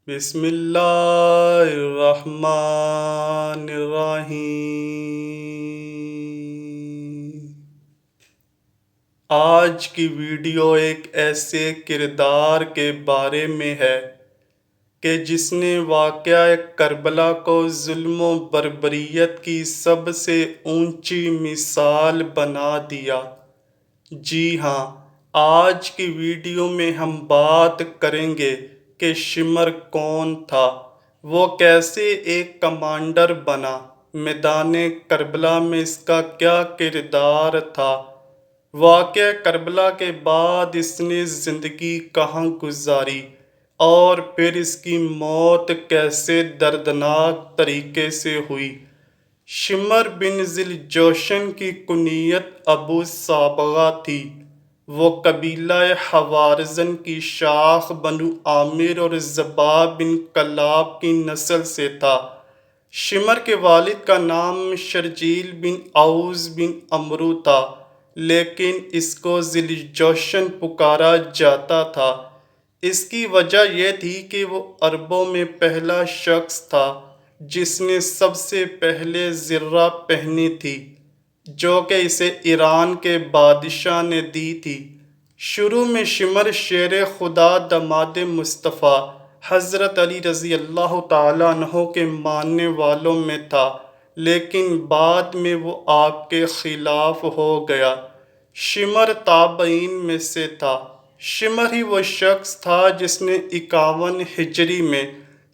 بسم اللہ الرحمن الرحیم۔ آج کی ویڈیو ایک ایسے کردار کے بارے میں ہے کہ جس نے واقعہ کربلا کو ظلم و بربریت کی سب سے اونچی مثال بنا دیا۔ جی ہاں، آج کی ویڈیو میں ہم بات کریں گے کہ شمر کون تھا، وہ کیسے ایک کمانڈر بنا، میدان کربلا میں اس کا کیا کردار تھا، واقعہ کربلا کے بعد اس نے زندگی کہاں گزاری اور پھر اس کی موت کیسے دردناک طریقے سے ہوئی۔ شمر بن ذی الجوشن کی کنیت ابو صابغہ تھی۔ وہ قبیلہ حوارزن کی شاخ بنو عامر اور ضباء بن کلاب کی نسل سے تھا۔ شمر کے والد کا نام شرجیل بن عوذ بن عمرو تھا، لیکن اس کو ذی الجوشن پکارا جاتا تھا۔ اس کی وجہ یہ تھی کہ وہ عربوں میں پہلا شخص تھا جس نے سب سے پہلے زرہ پہنی تھی، جو کہ اسے ایران کے بادشاہ نے دی تھی۔ شروع میں شمر شیر خدا داماد مصطفیٰ حضرت علی رضی اللہ تعالیٰ عنہ کے ماننے والوں میں تھا، لیکن بعد میں وہ آپ کے خلاف ہو گیا۔ شمر تابعین میں سے تھا۔ شمر ہی وہ شخص تھا جس نے 51 ہجری میں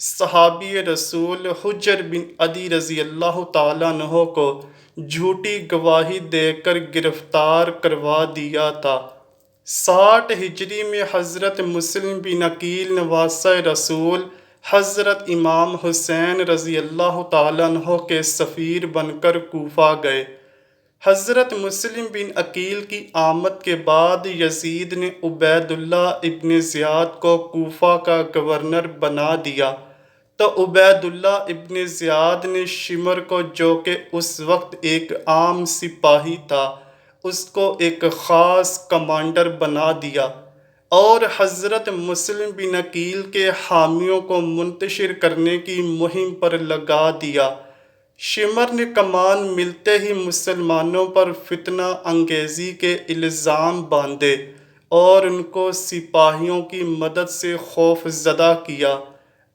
صحابی رسول حجر بن عدی رضی اللہ تعالیٰ عنہ کو جھوٹی گواہی دے کر گرفتار کروا دیا تھا۔ 60 ہجری میں حضرت مسلم بن عقیل نواسہ رسول حضرت امام حسین رضی اللہ تعالیٰ عنہ کے سفیر بن کر کوفہ گئے۔ حضرت مسلم بن عقیل کی آمد کے بعد یزید نے عبید اللہ ابن زیاد کو کوفہ کا گورنر بنا دیا، تو عبید اللہ ابن زیاد نے شمر کو، جو کہ اس وقت ایک عام سپاہی تھا، اس کو ایک خاص کمانڈر بنا دیا اور حضرت مسلم بن عقیل کے حامیوں کو منتشر کرنے کی مہم پر لگا دیا۔ شمر نے کمان ملتے ہی مسلمانوں پر فتنہ انگیزی کے الزام باندھے اور ان کو سپاہیوں کی مدد سے خوف زدہ کیا،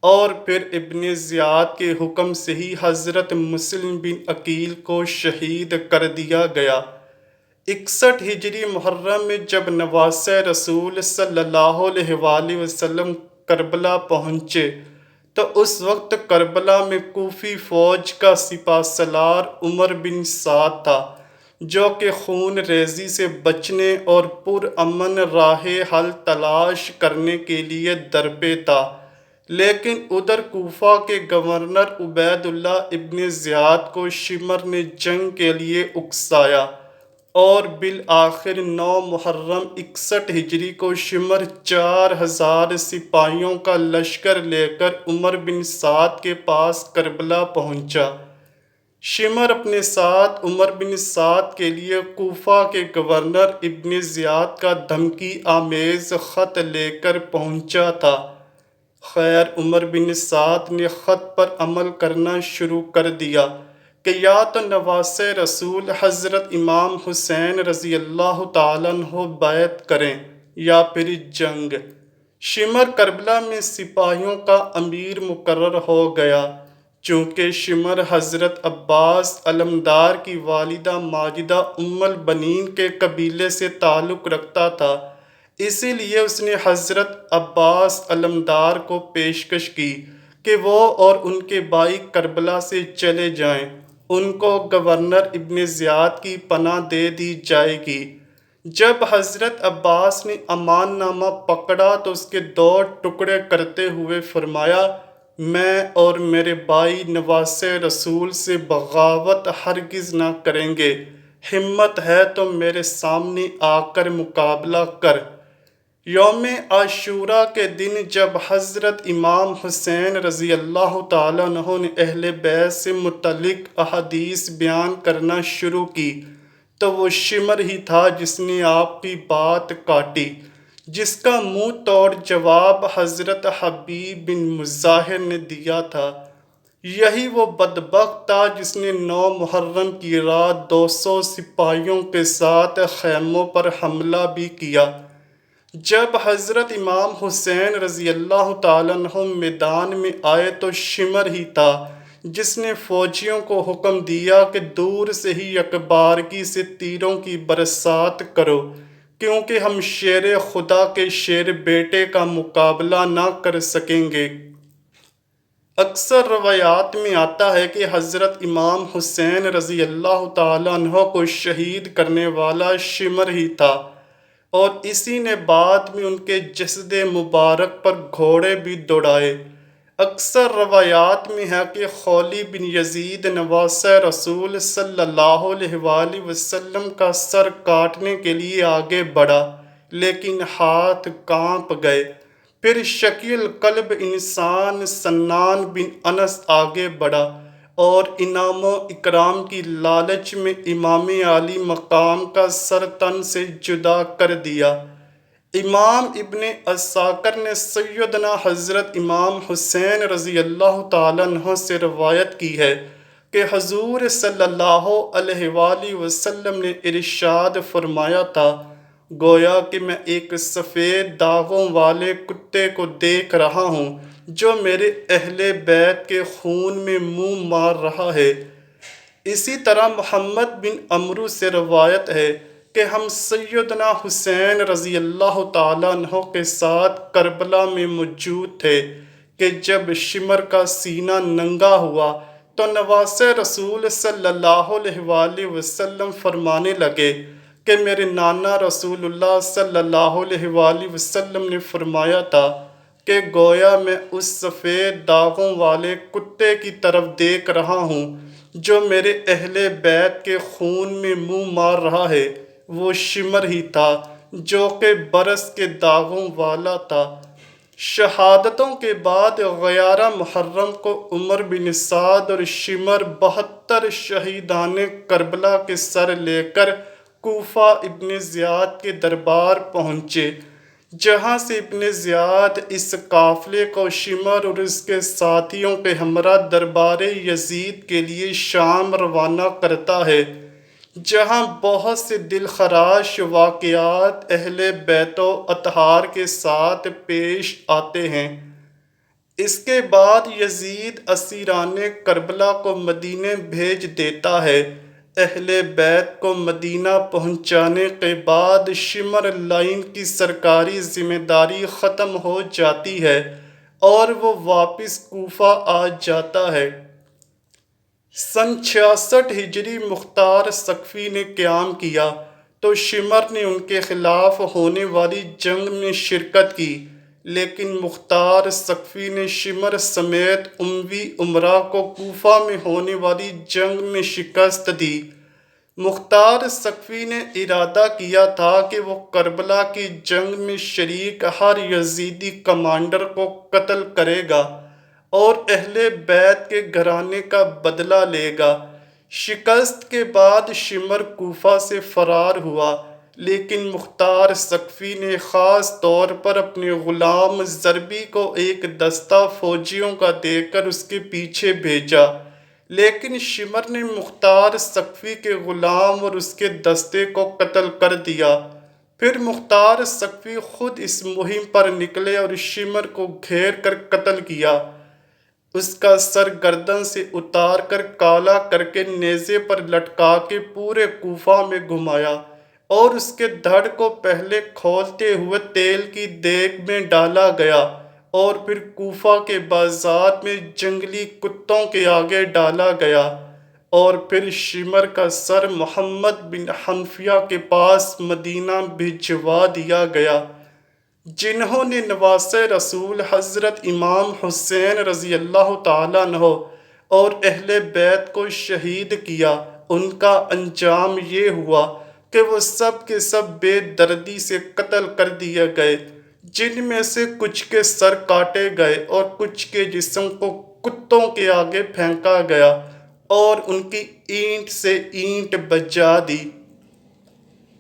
اور پھر ابن زیاد کے حکم سے ہی حضرت مسلم بن عقیل کو شہید کر دیا گیا۔ 61 ہجری محرم میں جب نواسہ رسول صلی اللہ علیہ وآلہ وسلم کربلا پہنچے تو اس وقت کربلا میں کوفی فوج کا سپہ سالار عمر بن سعد تھا، جو کہ خون ریزی سے بچنے اور پرامن راہ حل تلاش کرنے کے لیے درپے تھا۔ لیکن ادھر کوفہ کے گورنر عبید اللہ ابن زیاد کو شمر نے جنگ کے لیے اکسایا اور بالآخر 9 محرم 61 ہجری کو شمر 4000 سپاہیوں کا لشکر لے کر عمر بن سعد کے پاس کربلا پہنچا۔ شمر اپنے ساتھ عمر بن سعد کے لیے کوفہ کے گورنر ابن زیاد کا دھمکی آمیز خط لے کر پہنچا تھا۔ خیر، عمر بن سعد نے خط پر عمل کرنا شروع کر دیا کہ یا تو نواسہ رسول حضرت امام حسین رضی اللہ تعالیٰ عنہ بیعت کریں یا پھر جنگ۔ شمر کربلا میں سپاہیوں کا امیر مقرر ہو گیا۔ چونکہ شمر حضرت عباس علمدار کی والدہ ماجدہ ام البنین کے قبیلے سے تعلق رکھتا تھا، اسی لیے اس نے حضرت عباس علمدار کو پیشکش کی کہ وہ اور ان کے بھائی کربلا سے چلے جائیں، ان کو گورنر ابن زیاد کی پناہ دے دی جائے گی۔ جب حضرت عباس نے امان نامہ پکڑا تو اس کے 2 ٹکڑے کرتے ہوئے فرمایا، میں اور میرے بھائی نواسہ رسول سے بغاوت ہرگز نہ کریں گے، ہمت ہے تو میرے سامنے آ کر مقابلہ کر۔ یوم عاشوراء کے دن جب حضرت امام حسین رضی اللہ تعالیٰ عنہ نے اہل بیت سے متعلق احادیث بیان کرنا شروع کی تو وہ شمر ہی تھا جس نے آپ کی بات کاٹی۔ جس کا منہ توڑ جواب حضرت حبیب بن مظاہر نے دیا تھا۔ یہی وہ بدبخت تھا جس نے 9 محرم کی رات 200 سپاہیوں کے ساتھ خیموں پر حملہ بھی کیا۔ جب حضرت امام حسین رضی اللہ تعالیٰ عنہ میدان میں آئے تو شمر ہی تھا جس نے فوجیوں کو حکم دیا کہ دور سے ہی یکبارگی سے تیروں کی برسات کرو، کیونکہ ہم شیر خدا کے شیر بیٹے کا مقابلہ نہ کر سکیں گے۔ اکثر روایات میں آتا ہے کہ حضرت امام حسین رضی اللہ تعالیٰ عنہ کو شہید کرنے والا شمر ہی تھا، اور اسی نے بعد میں ان کے جسد مبارک پر گھوڑے بھی دوڑائے۔ اکثر روایات میں ہے کہ خولی بن یزید نواسہ رسول صلی اللہ علیہ وآلہ وسلم کا سر کاٹنے کے لیے آگے بڑھا، لیکن ہاتھ کانپ گئے۔ پھر شکیل قلب انسان سنان بن انس آگے بڑھا اور انعام و اکرام کی لالچ میں امام عالی مقام کا سر تن سے جدا کر دیا۔ امام ابن عساکر نے سیدنا حضرت امام حسین رضی اللہ تعالیٰ عنہ سے روایت کی ہے کہ حضور صلی اللہ علیہ وآلہ وسلم نے ارشاد فرمایا تھا، گویا کہ میں ایک سفید داغوں والے کتے کو دیکھ رہا ہوں جو میرے اہل بیت کے خون میں منہ مار رہا ہے۔ اسی طرح محمد بن عمرو سے روایت ہے کہ ہم سیدنا حسین رضی اللہ تعالیٰ عنہ کے ساتھ کربلا میں موجود تھے کہ جب شمر کا سینہ ننگا ہوا تو نواسہ رسول صلی اللہ علیہ وآلہ وسلم فرمانے لگے کہ میرے نانا رسول اللہ صلی اللہ علیہ وآلہ وسلم نے فرمایا تھا کہ گویا میں اس سفید داغوں والے کتے کی طرف دیکھ رہا ہوں جو میرے اہل بیت کے خون میں منہ مار رہا ہے۔ وہ شمر ہی تھا جو کہ برس کے داغوں والا تھا۔ شہادتوں کے بعد 11 محرم کو عمر بن سعد اور شمر 72 شہیدان کربلا کے سر لے کر کوفہ ابن زیاد کے دربار پہنچے، جہاں سے ابن زیاد اس قافلے کو شمر اور اس کے ساتھیوں کے ہمراہ دربار یزید کے لیے شام روانہ کرتا ہے، جہاں بہت سے دل خراش واقعات اہل بیت و اطہار کے ساتھ پیش آتے ہیں۔ اس کے بعد یزید اسیران کربلا کو مدینے بھیج دیتا ہے۔ اہل بیت کو مدینہ پہنچانے کے بعد شمر لعین کی سرکاری ذمہ داری ختم ہو جاتی ہے اور وہ واپس کوفہ آ جاتا ہے۔ سن 66 ہجری مختار ثقفی نے قیام کیا تو شمر نے ان کے خلاف ہونے والی جنگ میں شرکت کی، لیکن مختار ثقفی نے شمر سمیت اموی امراء کو کوفہ میں ہونے والی جنگ میں شکست دی۔ مختار ثقفی نے ارادہ کیا تھا کہ وہ کربلا کی جنگ میں شریک ہر یزیدی کمانڈر کو قتل کرے گا اور اہل بیت کے گھرانے کا بدلہ لے گا۔ شکست کے بعد شمر کوفہ سے فرار ہوا، لیکن مختار ثقفی نے خاص طور پر اپنے غلام ضربی کو ایک دستہ فوجیوں کا دے کر اس کے پیچھے بھیجا، لیکن شمر نے مختار ثقفی کے غلام اور اس کے دستے کو قتل کر دیا۔ پھر مختار ثقفی خود اس مہم پر نکلے اور شمر کو گھیر کر قتل کیا۔ اس کا سر گردن سے اتار کر کالا کر کے نیزے پر لٹکا کے پورے کوفہ میں گھمایا اور اس کے دھڑ کو پہلے کھولتے ہوئے تیل کی دیگ میں ڈالا گیا اور پھر کوفہ کے بازار میں جنگلی کتوں کے آگے ڈالا گیا، اور پھر شمر کا سر محمد بن حنفیہ کے پاس مدینہ بھجوا دیا گیا، جنہوں نے نواسہ رسول حضرت امام حسین رضی اللہ تعالیٰ عنہ اور اہل بیت کو شہید کیا۔ ان کا انجام یہ ہوا کہ وہ سب کے سب بے دردی سے قتل کر دیے گئے، جن میں سے کچھ کے سر کاٹے گئے اور کچھ کے جسم کو کتوں کے آگے پھینکا گیا اور ان کی اینٹ سے اینٹ بجا دی۔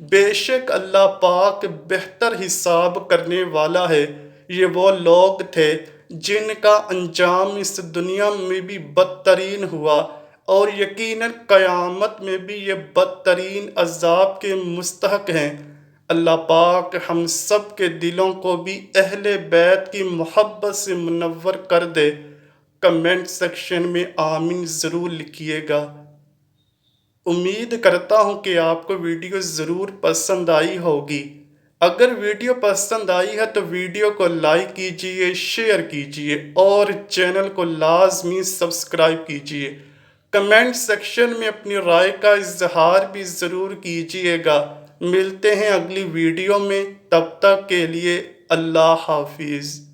بے شک اللہ پاک بہتر حساب کرنے والا ہے۔ یہ وہ لوگ تھے جن کا انجام اس دنیا میں بھی بدترین ہوا، اور یقیناً قیامت میں بھی یہ بدترین عذاب کے مستحق ہیں۔ اللہ پاک ہم سب کے دلوں کو بھی اہل بیت کی محبت سے منور کر دے۔ کمنٹ سیکشن میں آمین ضرور لکھیے گا۔ امید کرتا ہوں کہ آپ کو ویڈیو ضرور پسند آئی ہوگی۔ اگر ویڈیو پسند آئی ہے تو ویڈیو کو لائک کیجئے، شیئر کیجئے اور چینل کو لازمی سبسکرائب کیجئے۔ کمنٹ سیکشن میں اپنی رائے کا اظہار بھی ضرور کیجئے گا۔ ملتے ہیں اگلی ویڈیو میں، تب تک کے لیے اللہ حافظ۔